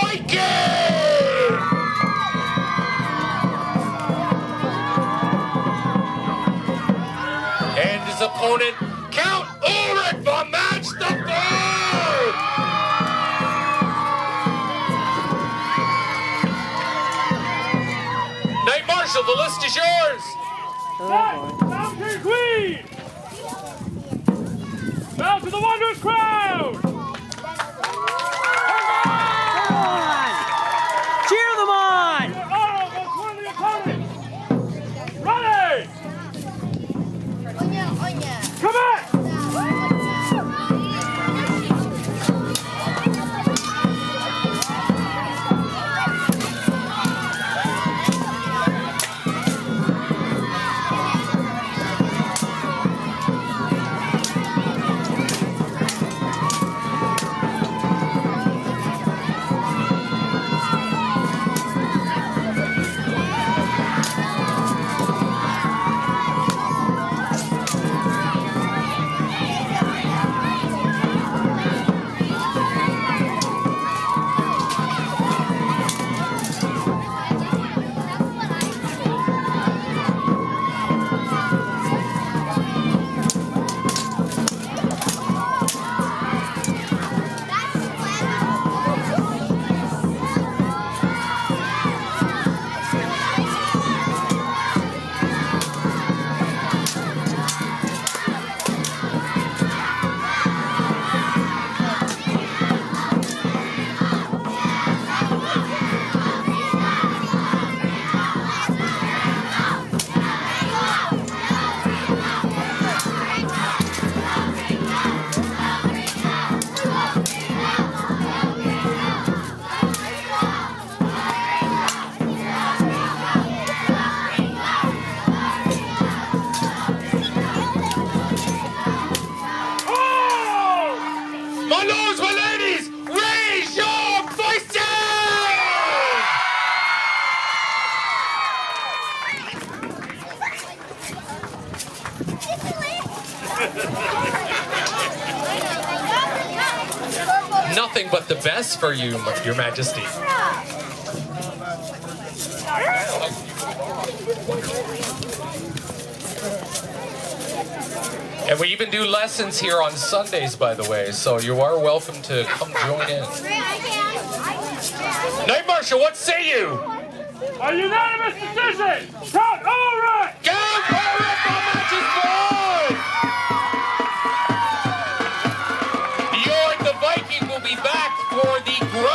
Viking! And his opponent, Count Ulrich from match the board! Knight Marshal, the list is yours! Down to the Queen! Down to the Wondrous Crowd! Cheer them on! Your honor against one of the opponents! Ready! Come back! My lords, my ladies, raise your voices! Nothing but the best for you, Your Majesty. And we even do lessons here on Sundays, by the way, so you are welcome to come join in. Knight Marshal, what say you? A unanimous decision! Count Ulrich!